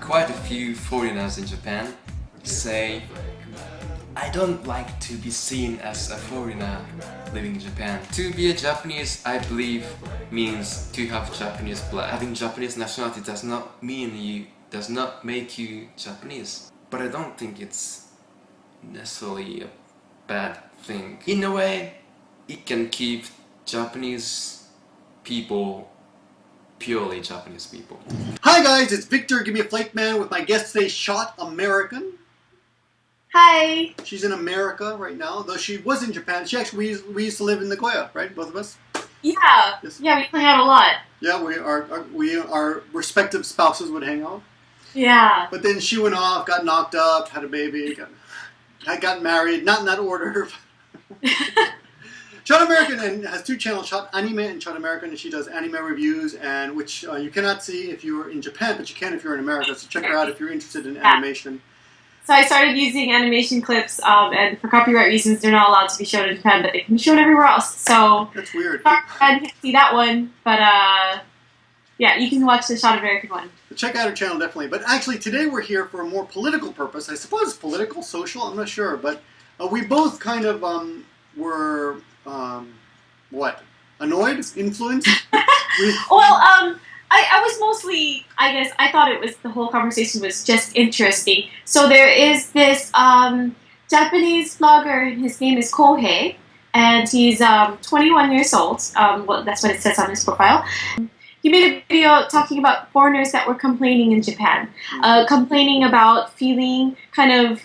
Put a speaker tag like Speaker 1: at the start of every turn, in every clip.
Speaker 1: quite a few foreigners in Japan say, I don't like to be seen as a foreigner living in Japan. To be a Japanese, I believe, means to have Japanese blood. Having Japanese nationality does not make you Japanese. But I don't think it's necessarily a bad thing. In a way, it can keep Japanese people purely Japanese people.
Speaker 2: Hi guys, it's Victor, Give Me a Flake Man, with my guest today, Shot American.
Speaker 3: Hi.
Speaker 2: She's in America right now, though she was in Japan. We used to live in Nagoya, right? Both of us?
Speaker 3: Yeah.
Speaker 2: Yes.
Speaker 3: Yeah, we hang out a lot.
Speaker 2: Yeah, our respective spouses would hang out.
Speaker 3: Yeah.
Speaker 2: But then she went off, got knocked up, had a baby, got married, not in that order. Shot American has two channels, Shot Anime and Shot American, and she does anime reviews, and which you cannot see if you're in Japan, but you can if you're in America, so check her out if you're interested in animation.
Speaker 3: So I started using animation clips, and for copyright reasons, they're not allowed to be shown in Japan, but they can be shown everywhere else. So
Speaker 2: that's weird.
Speaker 3: I can't see that one, but yeah, you can watch the Shot American one.
Speaker 2: Check out her channel, definitely. But actually, today we're here for a more political purpose. I suppose political, social, I'm not sure. But we both kind of were, annoyed? Influenced?
Speaker 3: Well, I was mostly, I guess, I thought it was, the whole conversation was just interesting. So there is this Japanese vlogger, his name is Kohei, and he's 21 years old. Well, that's what it says on his profile. He made a video talking about foreigners that were complaining in Japan, complaining about feeling kind of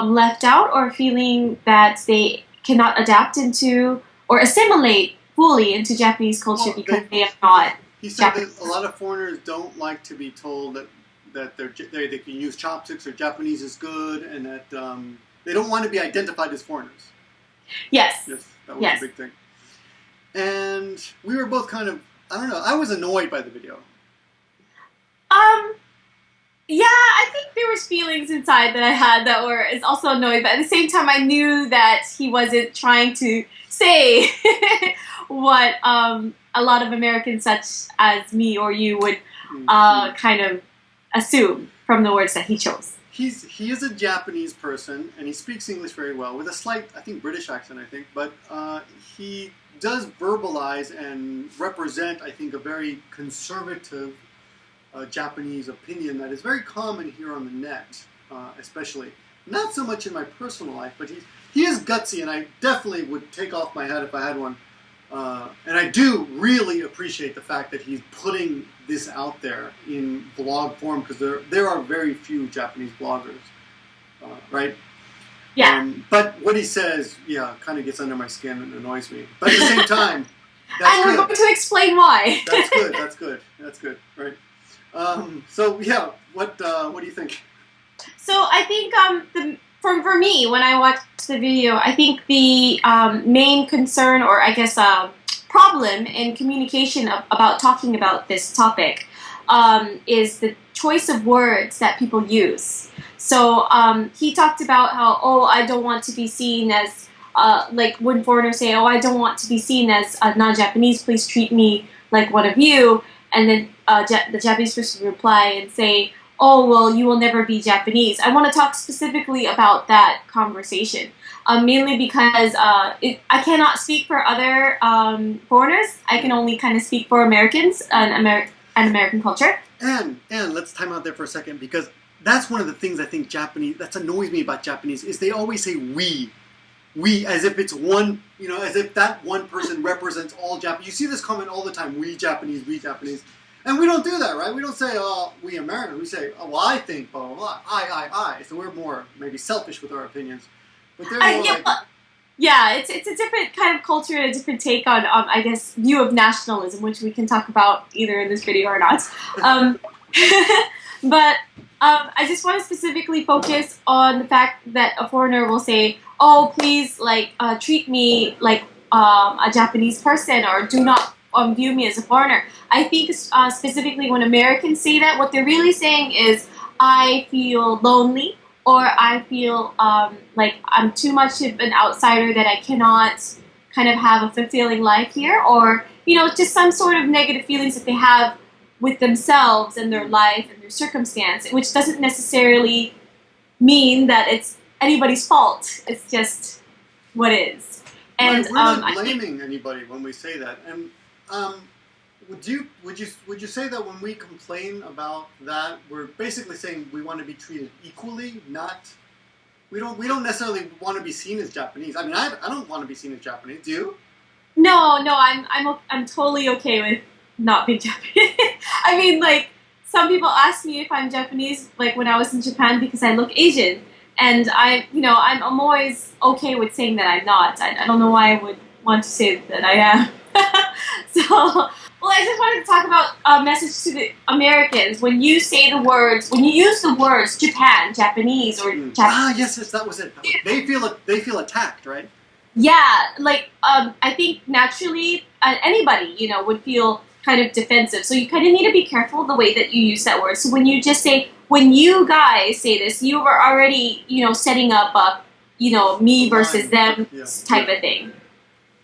Speaker 3: left out, or feeling that they cannot adapt into or assimilate fully into Japanese culture because they are not.
Speaker 2: He said that a lot of foreigners don't like to be told that they can use chopsticks or Japanese is good, and that they don't want to be identified as foreigners.
Speaker 3: Yes.
Speaker 2: Yes, that was a big thing. And we were both kind of, I don't know, I was annoyed by the video.
Speaker 3: Yeah, I think there was feelings inside that I had that were also annoyed, but at the same time I knew that he wasn't trying to say what a lot of Americans such as me or you would kind of assume from the words that he chose.
Speaker 2: He is a Japanese person, and he speaks English very well, with a slight, I think, British accent, but he does verbalize and represent, I think, a very conservative Japanese opinion that is very common here on the net, especially. Not so much in my personal life, but he is gutsy, and I definitely would take off my hat if I had one. And I do really appreciate the fact that he's putting this out there in vlog form, because there are very few Japanese bloggers, right?
Speaker 3: Yeah.
Speaker 2: But what he says, kind of gets under my skin and annoys me. But at the same time, that's
Speaker 3: and we're going to explain why.
Speaker 2: That's good, right? So yeah, what do you think?
Speaker 3: So I think for me, when I watched the video, I think the main concern, or I guess problem in communication about talking about this topic is the choice of words that people use. So he talked about how, I don't want to be seen as, like when foreigners say, I don't want to be seen as non-Japanese, please treat me like one of you. And then the Japanese person would reply and say, well, you will never be Japanese. I want to talk specifically about that conversation, mainly because I cannot speak for other foreigners. I can only kind of speak for Americans and American culture.
Speaker 2: And let's time out there for a second, because that's one of the things I think that annoys me about Japanese, is they always say we, as if it's one, as if that one person represents all Japanese. You see this comment all the time, we Japanese. And we don't do that, right? We don't say, we Americans. We say, well, I think, blah, blah, blah. I. So we're more maybe selfish with our opinions. But they're more
Speaker 3: it's a different kind of culture and a different take on, I guess, view of nationalism, which we can talk about either in this video or not. But I just want to specifically focus on the fact that a foreigner will say, please, treat me like a Japanese person, or do not view me as a foreigner. I think specifically when Americans say that, what they're really saying is, I feel lonely, or I feel like I'm too much of an outsider, that I cannot kind of have a fulfilling life here, or just some sort of negative feelings that they have with themselves and their life and their circumstance, which doesn't necessarily mean that it's anybody's fault. It's just what is. And
Speaker 2: we're not blaming anybody when we say that. And would you say that when we complain about that, we're basically saying we want to be treated equally, not we don't necessarily want to be seen as Japanese. I mean, I don't want to be seen as Japanese. Do you?
Speaker 3: No, I'm totally okay with not being Japanese. I mean, like, some people ask me if I'm Japanese, like when I was in Japan, because I look Asian, and I'm always okay with saying that I'm not. I don't know why I would want to say that I am. So, well, I just wanted to talk about a message to the Americans. When you use the words Japan, Japanese, or Japanese.
Speaker 2: Yes, that was it. They feel attacked, right?
Speaker 3: Yeah, like, I think naturally anybody, would feel kind of defensive. So you kind of need to be careful the way that you use that word. So when you just say, when you guys say this, you are already, setting up a, me versus them type of thing.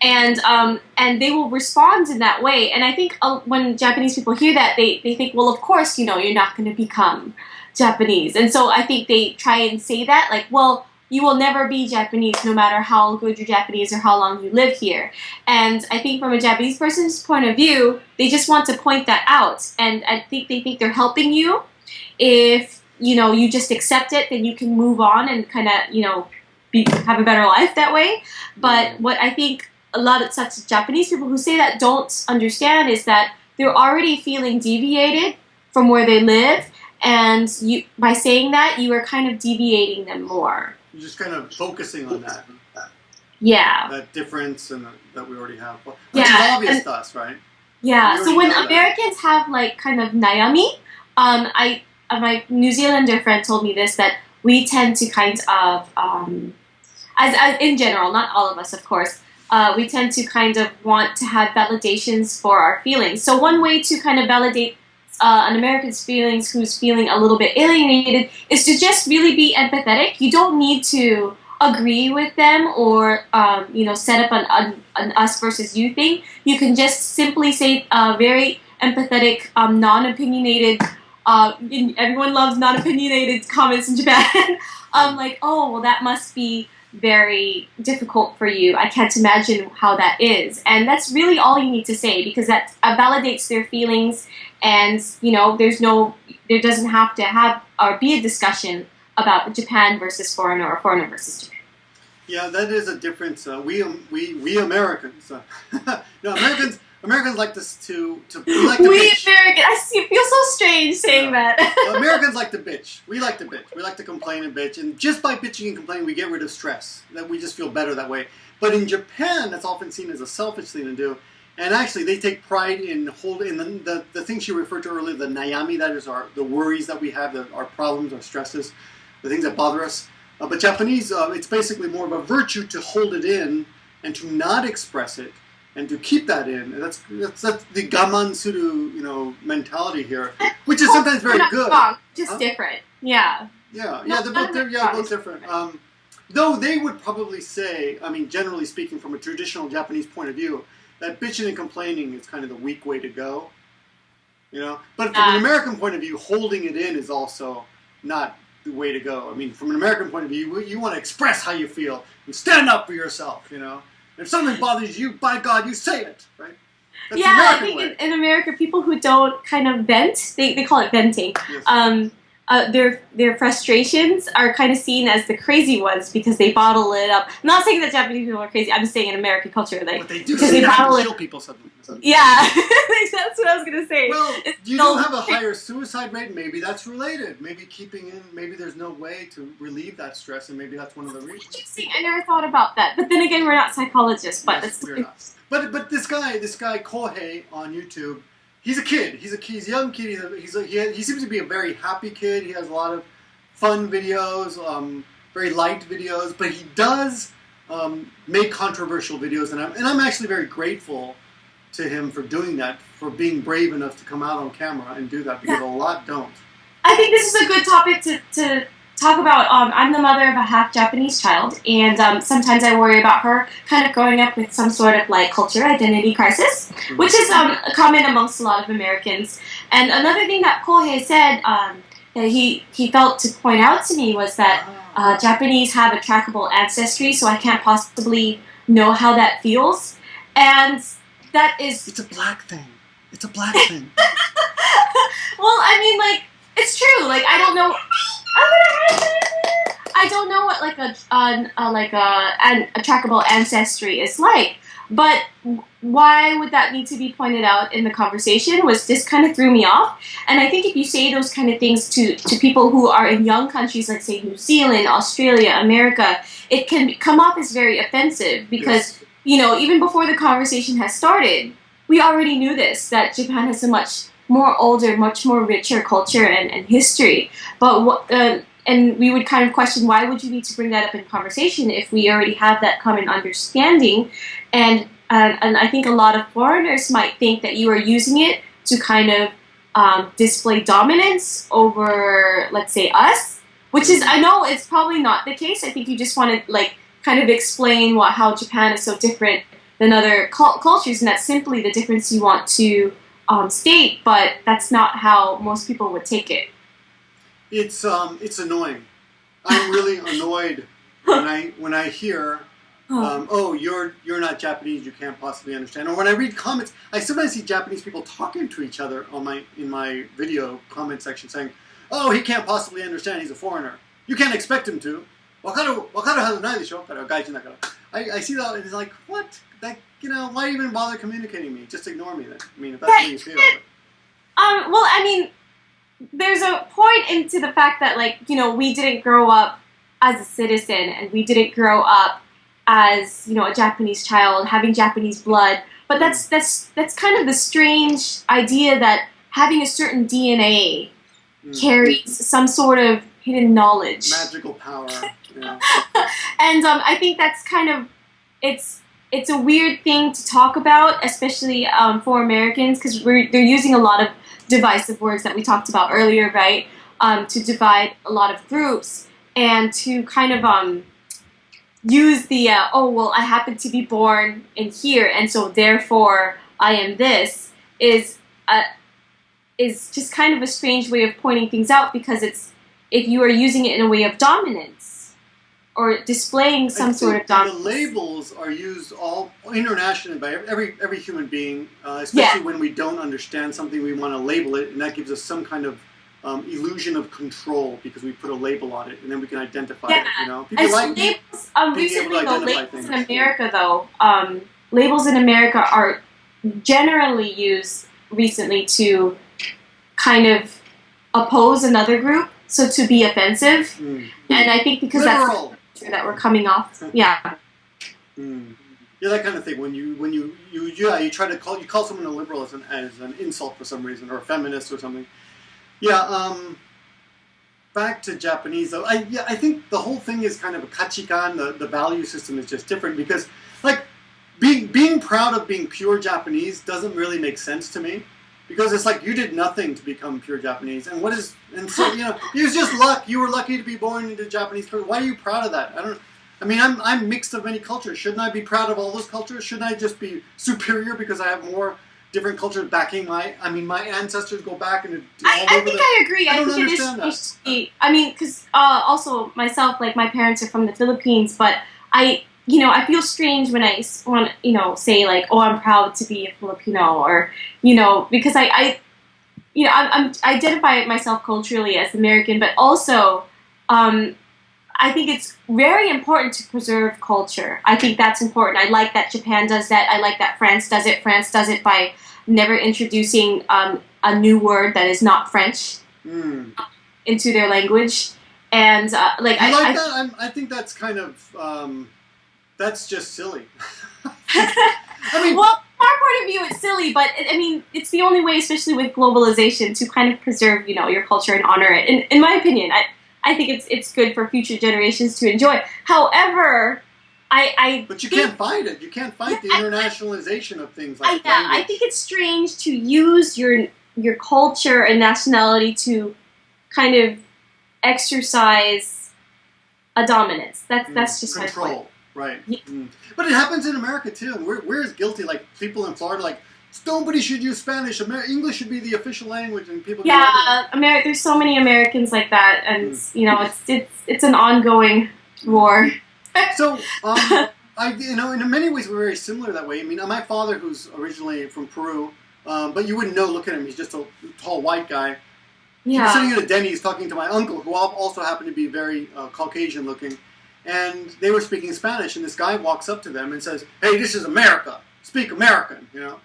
Speaker 3: And they will respond in that way. And I think when Japanese people hear that, they think, well, of course, you're not going to become Japanese. And so I think they try and say that, like, well, you will never be Japanese no matter how good you're Japanese or how long you live here. And I think from a Japanese person's point of view, they just want to point that out. And I think they think they're helping you. If, you just accept it, then you can move on and kind of, have a better life that way. But what I think a lot of such Japanese people who say that don't understand is that they're already feeling deviated from where they live. And by saying that, you are kind of deviating them more.
Speaker 2: You're just kind of focusing on that.
Speaker 3: Yeah.
Speaker 2: That difference and that we already have. Which
Speaker 3: is
Speaker 2: obvious to us, right?
Speaker 3: Yeah. So when Americans have like kind of nayami, my New Zealander friend told me this, that we tend to kind of, as in general, not all of us, of course, we tend to kind of want to have validations for our feelings. So one way to kind of validate an American's feelings who's feeling a little bit alienated is to just really be empathetic. You don't need to agree with them or set up an us versus you thing. You can just simply say very empathetic, non-opinionated. Everyone loves non-opinionated comments in Japan. Like, oh, well, that must be very difficult for you. I can't imagine how that is. And that's really all you need to say, because that validates their feelings. And, there doesn't have to have or be a discussion about Japan versus foreigner or foreigner versus Japan.
Speaker 2: Yeah, that is a difference. We Americans, Americans like to we like to bitch.
Speaker 3: Americans, I feel so strange saying that.
Speaker 2: Well, Americans like to bitch. We like to bitch. We like to complain and bitch. And just by bitching and complaining, we get rid of stress. That we just feel better that way. But in Japan, that's often seen as a selfish thing to do. And actually, they take pride in holding the things you referred to earlier, the nayami, that is the worries that we have, our problems, our stresses, the things that bother us. But Japanese, it's basically more of a virtue to hold it in and to not express it and to keep that in. And that's the gaman suru, mentality here, which is sometimes very good.
Speaker 3: Wrong, just different. Yeah.
Speaker 2: Yeah, they're both different. Though they would probably say, I mean, generally speaking, from a traditional Japanese point of view, that bitching and complaining is kind of the weak way to go, But from an American point of view, holding it in is also not the way to go. I mean, from an American point of view, you want to express how you feel and stand up for yourself, If something bothers you, by God, you say it, right? That's
Speaker 3: I think in America, people who don't kind of vent, they call it venting. Yes. Their frustrations are kind of seen as the crazy ones because they bottle it up. I'm not saying that Japanese people are crazy. I'm just saying in American culture, like,
Speaker 2: but they do
Speaker 3: because they bottle it.
Speaker 2: Kill people suddenly.
Speaker 3: Yeah, that's what I was gonna say.
Speaker 2: Well, you do have a higher suicide rate. Maybe that's related. Maybe maybe there's no way to relieve that stress, and maybe that's one of the reasons.
Speaker 3: Interesting. I never thought about that. But then again, we're not psychologists. But
Speaker 2: yes, we're not. But this guy Kohei on YouTube. He's a kid. He's a young kid. He seems to be a very happy kid. He has a lot of fun videos, very light videos. But he does make controversial videos, and I'm actually very grateful to him for doing that, for being brave enough to come out on camera and do that, because a lot don't.
Speaker 3: I think this is a good topic talk about, I'm the mother of a half Japanese child, and sometimes I worry about her kind of growing up with some sort of like culture identity crisis, which is common amongst a lot of Americans. And another thing that Kohei said that he felt to point out to me was that Japanese have a trackable ancestry, so I can't possibly know how that feels. And that is...
Speaker 2: It's a black thing. It's a black thing.
Speaker 3: Well, I mean, like, it's true. Like, I don't know... I don't know what like a trackable ancestry is like, but why would that need to be pointed out in the conversation was just kind of threw me off. And I think if you say those kind of things to people who are in young countries like say New Zealand, Australia, America, it can come off as very offensive because even before the conversation has started, we already knew this, that Japan has a much more older, much more richer culture and history. But and we would kind of question, why would you need to bring that up in conversation if we already have that common understanding? And I think a lot of foreigners might think that you are using it to kind of display dominance over, let's say, us, which is, I know it's probably not the case. I think you just want to like kind of explain how Japan is so different than other cultures, and that's simply the difference you want to state, but that's not how most people would take it.
Speaker 2: It's annoying. I'm really annoyed when I hear, oh, you're not Japanese, you can't possibly understand. Or when I read comments, I sometimes see Japanese people talking to each other in my video comment section saying, oh, he can't possibly understand, he's a foreigner. You can't expect him to. I see that and it's like, what? Why even bother communicating me? Just ignore me then. I mean, if that's what you feel.
Speaker 3: Well, I mean, there's a point into the fact that, we didn't grow up as a citizen, and we didn't grow up as, a Japanese child, having Japanese blood. But that's kind of the strange idea that having a certain DNA carries some sort of hidden knowledge.
Speaker 2: Magical power. Yeah.
Speaker 3: And I think that's kind of, it's a weird thing to talk about, especially for Americans, because they're using a lot of divisive words that we talked about earlier, right? To divide a lot of groups and to kind of use the I happen to be born in here, and so therefore I am this is just kind of a strange way of pointing things out, because if you are using it in a way of dominance or displaying some sort of dominance.
Speaker 2: The labels are used all internationally by every human being, especially when we don't understand something, we want to label it, and that gives us some kind of illusion of control because we put a label on it, and then we can identify it. People like
Speaker 3: labels,
Speaker 2: being able to identify
Speaker 3: labels
Speaker 2: things.
Speaker 3: in America, though, labels in America are generally used recently to kind of oppose another group, so to be offensive, and I think because
Speaker 2: Liberal.
Speaker 3: That's that we're coming off, yeah.
Speaker 2: Yeah, that kind of thing. When you try to call someone a liberal as an insult for some reason, or a feminist or something. Yeah. Back to Japanese though. I think the whole thing is kind of a kachikan. The value system is just different because, like, being proud of being pure Japanese doesn't really make sense to me. Because it's like you did nothing to become pure Japanese, and so it was just luck. You were lucky to be born into Japanese. Why are you proud of that? I'm mixed of many cultures. Shouldn't I be proud of all those cultures? Shouldn't I just be superior because I have more different cultures backing my ancestors go back and
Speaker 3: I think I agree.
Speaker 2: I don't
Speaker 3: think
Speaker 2: understand
Speaker 3: it is. I mean, because also myself, like my parents are from the Philippines, but I feel strange when I want say like, oh, I'm proud to be a Filipino, or because I identify myself culturally as American, but also I think it's very important to preserve culture. I think that's important. I like that Japan does that. I like that France does it. France does it by never introducing a new word that is not French into their language, and
Speaker 2: I think that's kind of. That's just silly.
Speaker 3: Well, from our point of view, it's silly, but it's the only way, especially with globalization, to kind of preserve, your culture and honor it. In my opinion, I think it's good for future generations to enjoy. However,
Speaker 2: But you can't fight it. You can't fight the internationalization of things like
Speaker 3: that. I think it's strange to use your culture and nationality to kind of exercise a dominance. That's just my point.
Speaker 2: Control, right.
Speaker 3: Yeah.
Speaker 2: But it happens in America too, and we're as guilty. Like people in Florida, like nobody should use Spanish. English should be the official language, and people.
Speaker 3: Yeah, there's so many Americans like that, and you know, it's an ongoing war.
Speaker 2: So, in many ways, we're very similar that way. I mean, my father, who's originally from Peru, but you wouldn't know. Look at him; he's just a tall white guy. He was sitting at a Denny's talking to my uncle, who also happened to be very Caucasian looking, and they were speaking Spanish. And this guy walks up to them and says, "Hey, this is America. Speak American," you know.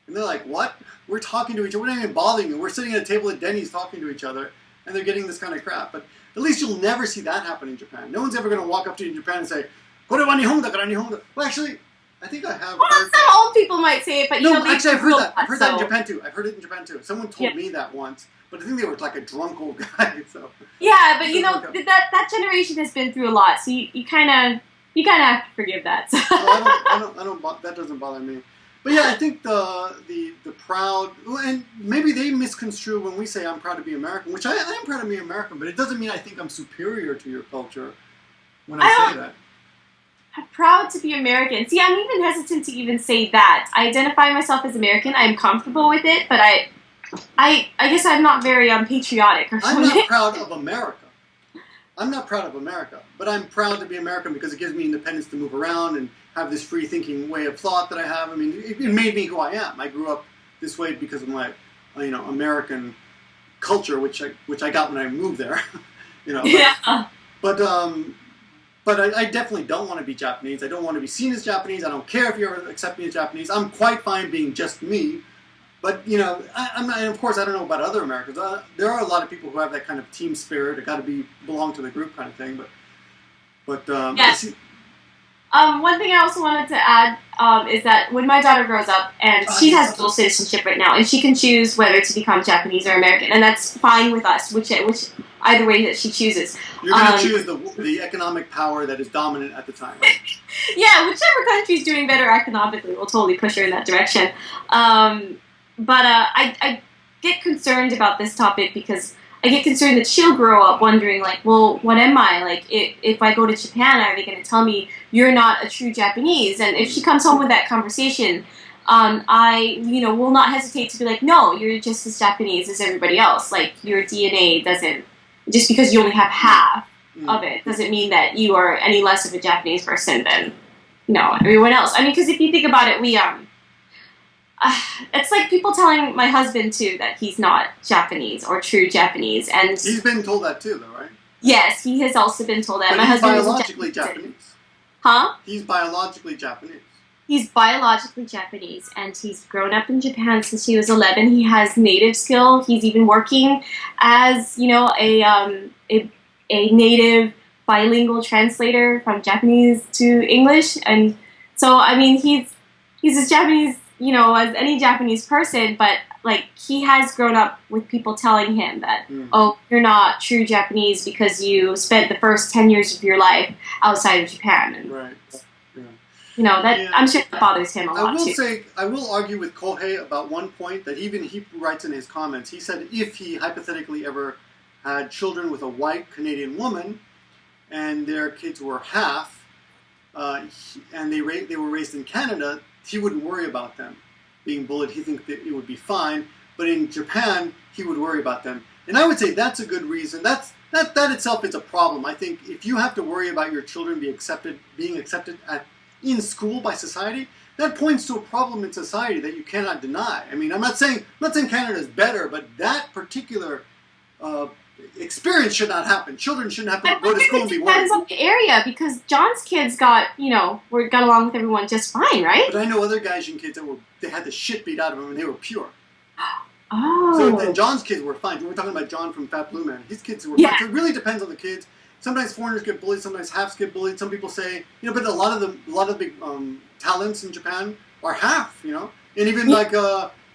Speaker 2: And they're like, "What? We're talking to each other. We're not even bothering you. We're sitting at a table at Denny's talking to each other, and they're getting this kind of crap." But at least you'll never see that happen in Japan. No one's ever going to walk up to you in Japan and say, "Kore wa Nihon da kara Nihon da." Well, actually, I think I have.
Speaker 3: Well, some old people might say it, but
Speaker 2: no, actually, I've heard that. I've heard that in
Speaker 3: so.
Speaker 2: Japan too. I've heard it in Japan too. Someone told me that once, but I think they were like a drunk old guy. So
Speaker 3: yeah, but you know that generation has been through a lot, so you kind of have to forgive that. So.
Speaker 2: Well, I don't. That doesn't bother me. But yeah, I think the proud, and maybe they misconstrue when we say I'm proud to be American, which I am proud to be American, but it doesn't mean I think I'm superior to your culture when I say that.
Speaker 3: I'm proud to be American. See, I'm even hesitant to even say that. I identify myself as American. I'm comfortable with it, but I guess I'm not very patriotic or something.
Speaker 2: I'm not proud of America. I'm not proud of America, but I'm proud to be American because it gives me independence to move around and have this free-thinking way of thought that I have. I mean, it made me who I am. I grew up this way because of my, American culture, which I got when I moved there. But I definitely don't want to be Japanese. I don't want to be seen as Japanese. I don't care if you ever accept me as Japanese. I'm quite fine being just me. But, I'm not, and of course, I don't know about other Americans. There are a lot of people who have that kind of team spirit. I got to belong to the group kind of thing. But
Speaker 3: yes. One thing I also wanted to add is that when my daughter grows up, and she has dual citizenship right now, and she can choose whether to become Japanese or American, and that's fine with us, which either way that she chooses.
Speaker 2: You're going to choose the economic power that is dominant at the time, right?
Speaker 3: Yeah, whichever country's doing better economically will totally push her in that direction. But I get concerned about this topic because I get concerned that she'll grow up wondering, like, well, what am I? Like, if I go to Japan, are they going to tell me you're not a true Japanese? And if she comes home with that conversation, I, will not hesitate to be like, no, you're just as Japanese as everybody else. Like, your DNA doesn't, just because you only have half of it, doesn't mean that you are any less of a Japanese person than, everyone else. I mean, because if you think about it, it's like people telling my husband, too, that he's not Japanese or true Japanese. And
Speaker 2: he's been told that, too, though, right?
Speaker 3: Yes, he has also been told that.
Speaker 2: But
Speaker 3: my husband is
Speaker 2: biologically Japanese.
Speaker 3: Huh?
Speaker 2: He's biologically Japanese.
Speaker 3: He's biologically Japanese, and he's grown up in Japan since he was 11. He has native skill. He's even working as, a native bilingual translator from Japanese to English. And so, I mean, he's as Japanese, as any Japanese person, but, like, he has grown up with people telling him that, oh, you're not true Japanese because you spent the first 10 years of your life outside of Japan. And,
Speaker 2: right.
Speaker 3: I'm sure that bothers him a lot, too.
Speaker 2: I will argue with Kohei about one point that even he writes in his comments. He said if he hypothetically ever had children with a white Canadian woman and their kids were half, and they were raised in Canada, he wouldn't worry about them being bullied. He thinks that it would be fine. But in Japan, he would worry about them. And I would say that's a good reason. That itself is a problem. I think if you have to worry about your children being accepted in school by society, that points to a problem in society that you cannot deny. I mean, I'm not saying Canada is better, but that particular experience should not happen. Children shouldn't have to go to school and be worried.
Speaker 3: It depends on the area, because John's kids got along with everyone just fine, right?
Speaker 2: But I know other Gaijin kids they had the shit beat out of them and they were pure.
Speaker 3: Oh.
Speaker 2: So then John's kids were fine. We're talking about John from Fat Blue Man. His kids were fine. So it really depends on the kids. Sometimes foreigners get bullied. Sometimes halves get bullied. Some people say, but a lot of the big talents in Japan are half. And even like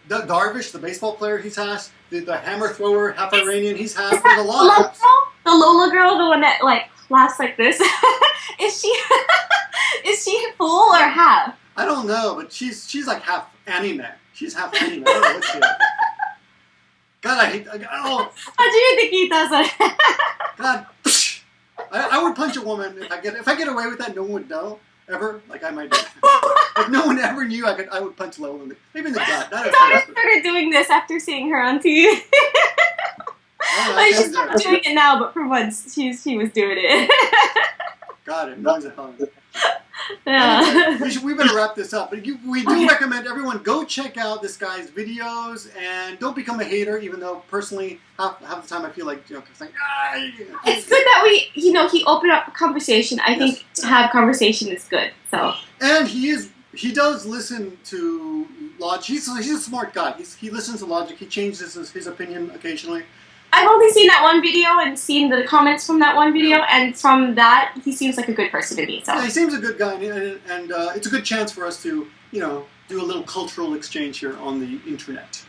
Speaker 2: Darvish, the baseball player, he's half. The hammer thrower, half Iranian, he's half. There's a lot of halves.
Speaker 3: The Lola girl, the one that laughs like this. Is she full or half?
Speaker 2: I don't know, but she's like half anime. She's half anime. I don't know what she is. God, I hate. Oh.
Speaker 3: Hajime te kita, それ.
Speaker 2: God, I would punch a woman if I get away with that. No one would know ever. Like I might. If no one ever knew, I would punch low in the, maybe in the gut. Not
Speaker 3: I thought I started doing this after seeing her on TV. Like she's not doing it now, but for once she was doing it.
Speaker 2: Got it. Millions of times.
Speaker 3: Yeah.
Speaker 2: Anyway, we better wrap this up. But we do recommend everyone go check out this guy's videos and don't become a hater. Even though personally, half the time I feel like saying,
Speaker 3: it's good that he opened up a conversation. I think to have conversation is good. So.
Speaker 2: And he does listen to Logic. He's a smart guy. He listens to Logic. He changes his opinion occasionally.
Speaker 3: I've only seen that one video and seen the comments from that one video, and from that, he seems like a good person to me. So.
Speaker 2: Yeah, he seems a good guy, and it's a good chance for us to, do a little cultural exchange here on the internet.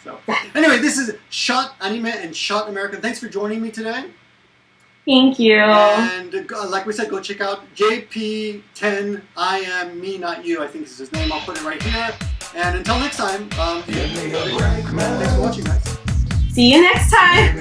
Speaker 2: So, anyway, this is Shot Anime and Shot American. Thanks for joining me today.
Speaker 3: Thank you.
Speaker 2: And like we said, go check out JP10 I Am Me Not You. I think is his name. I'll put it right here. And until next time, thanks for watching, guys.
Speaker 3: See you next time.